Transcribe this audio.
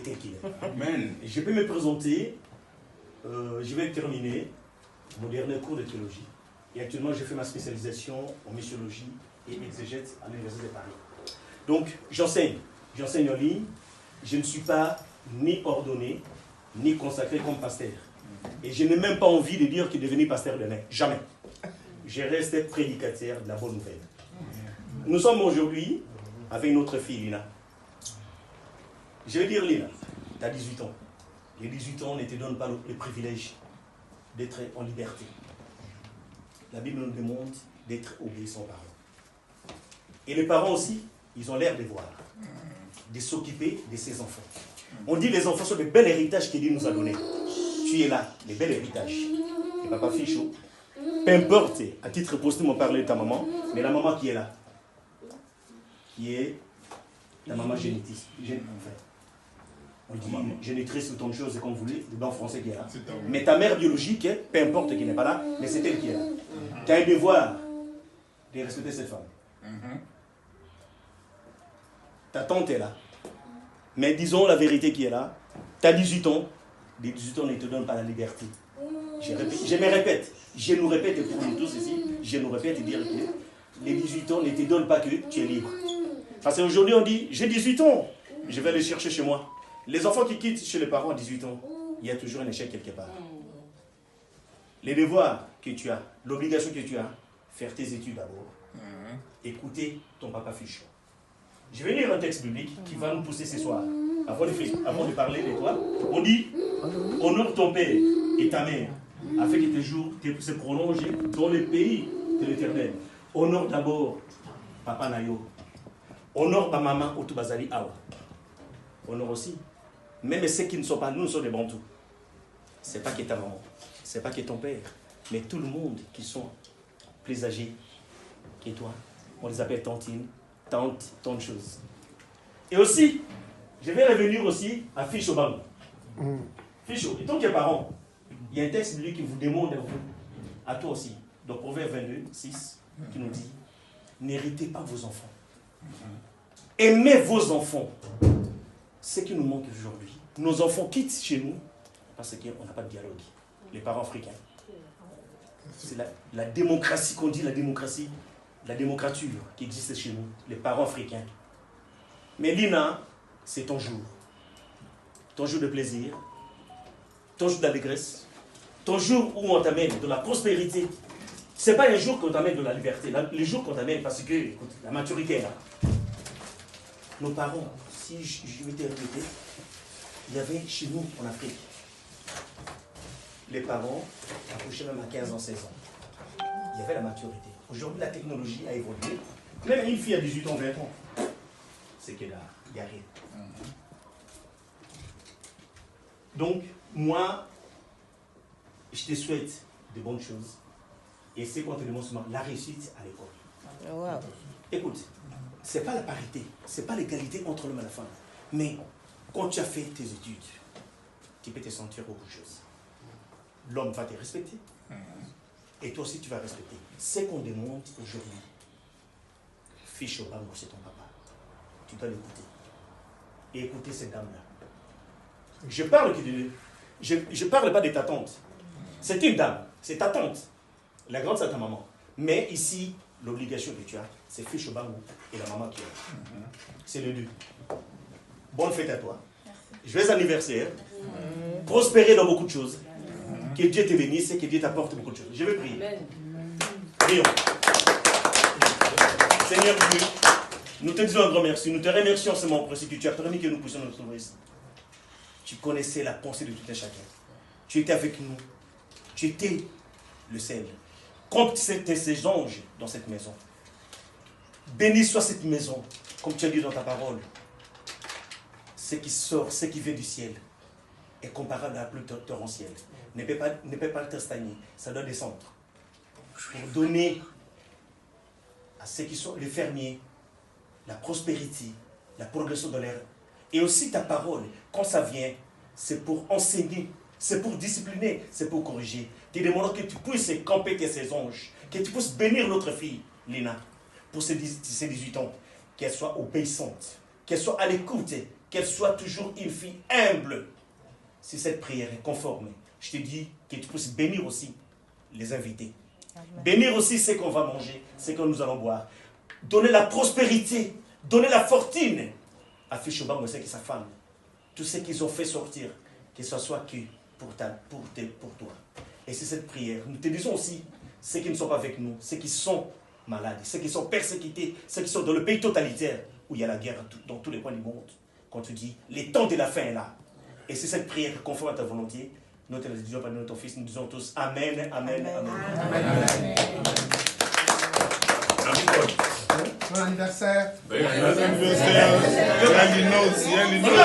tel qu'il est. Amen. Je peux me présenter, je vais terminer mon dernier cours de théologie. Et actuellement, je fais ma spécialisation en missiologie et exégèse à l'Université de Paris. Donc, j'enseigne en ligne. Je ne suis pas ni ordonné, ni consacré comme pasteur. Et je n'ai même pas envie de dire qu'il est devenu pasteur demain. Jamais. Je reste prédicateur de la bonne nouvelle. Nous sommes aujourd'hui avec notre fille Lina. Je vais dire Lina, tu as 18 ans. Les 18 ans ne te donnent pas le privilège d'être en liberté. La Bible nous demande d'être obéissants aux parents. Et les parents aussi, ils ont l'air de voir, de s'occuper de ses enfants. On dit que les enfants sont le bel héritage que Dieu nous a donné. Tu es là, le bel héritage. Et papa Fichot, peu importe, à titre posthume, on parlait de ta maman, mais la maman qui est là, qui est la maman génétique. On dit génitrice ou tant de choses comme vous voulez, le blanc français qui est là. Mais ta mère biologique, peu importe qui n'est pas là, mais c'est elle qui est là. Tu as un devoir de respecter cette femme. Ta tante est là. Mais disons la vérité qui est là. Tu as 18 ans. Les 18 ans ne te donnent pas la liberté. Je me répète. Je nous répète et pour nous tous ici, je nous répète et dire que les 18 ans ne te donnent pas que tu es libre. Parce qu'aujourd'hui on dit, j'ai 18 ans, je vais aller chercher chez moi. Les enfants qui quittent chez les parents à 18 ans, il y a toujours un échec quelque part. Les devoirs que tu as, l'obligation que tu as, faire tes études d'abord. Écouter ton papa Fichot. Je vais lire un texte biblique qui va nous pousser ce soir. Avant de parler de toi, on dit, honore ton père et ta mère, afin que tes jours se prolongent dans le pays de l'Éternel. Honore d'abord papa Nayo. Honore ma maman Otubazali Awa. Honore aussi. Même ceux qui ne sont pas, nous sommes des Bantous. C'est pas que ta maman, c'est pas que ton père, mais tout le monde qui sont plus âgés que toi. On les appelle tantines, tantes, tant de choses. Et aussi, je vais revenir aussi à Fichot Bang. Fichot, et tant que parents, il y a un texte biblique qui vous demande à toi aussi. Donc Proverbe 22, 6, qui nous dit, n'héritez pas vos enfants. Aimez vos enfants. Ce qui nous manque aujourd'hui. Nos enfants quittent chez nous parce qu'on n'a pas de dialogue. Les parents africains. C'est la démocratie qu'on dit, la démocrature qui existe chez nous. Les parents africains. Mais Lina, c'est ton jour. Ton jour de plaisir. Ton jour d'allégresse. Ton jour où on t'amène de la prospérité. Ce n'est pas un jour qu'on t'amène de la liberté. Le jour qu'on t'amène parce que, écoute, la maturité est là. Nos parents, si je m'étais répété, il y avait chez nous en Afrique, les parents accouchaient même à 15 ans, 16 ans. Il y avait la maturité. Aujourd'hui, la technologie a évolué. Même une fille à 18 ans, 20 ans, c'est qu'elle il n'y a rien. Donc, moi, je te souhaite de bonnes choses. Et c'est qu'on te demande seulement la réussite à l'école. Wow. Écoute, ce n'est pas la parité, ce n'est pas l'égalité entre l'homme et la femme. Mais quand tu as fait tes études, tu peux te sentir orgueilleuse. L'homme va te respecter. Et toi aussi, tu vas respecter. Ce qu'on demande aujourd'hui, Fichot Bang, c'est ton papa. Tu dois l'écouter. Et écouter cette dame-là. Je parle pas de ta tante. C'est une dame, c'est ta tante. La grande, c'est ta maman. Mais ici, l'obligation que tu as, c'est Fichot Bang et la maman qui est là. C'est les deux. Bonne fête à toi. Joyeux anniversaire. Prospérer dans beaucoup de choses. Que Dieu te bénisse et que Dieu t'apporte beaucoup de choses. Je vais prier. Prions. Seigneur Dieu, nous te disons un grand merci. Nous te remercions seulement pour ce que tu as permis que nous puissions nous trouver ici. Tu connaissais la pensée de tout un chacun. Tu étais avec nous. Tu étais le sel. Compte ces anges dans cette maison. Bénis soit cette maison, comme tu as dit dans ta parole. Ce qui sort, ce qui vient du ciel, est comparable à la pluie torrentielle. Ne peut pas être stagné, ça doit descendre. Pour donner à ceux qui sont les fermiers la prospérité, la progression de l'air. Et aussi ta parole, quand ça vient, c'est pour enseigner, c'est pour discipliner, c'est pour corriger. Te demandons que tu puisses camper ces anges, que tu puisses bénir notre fille, Lina, pour ses 18 ans, qu'elle soit obéissante, qu'elle soit à l'écoute qu'elle soit toujours une fille humble. Si cette prière est conforme, je te dis que tu puisses bénir aussi les invités. Amen. Bénir aussi ce qu'on va manger, ce que nous allons boire. Donner la prospérité, donner la fortune à Fichobang, c'est que sa femme. Tout ce qu'ils ont fait sortir, que ce soit que pour toi. Et c'est cette prière. Nous te disons aussi, ceux qui ne sont pas avec nous, ceux qui sont malades, ceux qui sont persécutés, ceux qui sont dans le pays totalitaire, où il y a la guerre dans tous les coins du monde. Quand tu dis, les temps de la fin est là. Et c'est cette prière conforme à ta volonté. Nous te le disons par notre Fils, nous disons tous Amen, Amen, Amen. Amen. Bon anniversaire. Bon anniversaire. Il y a les notes.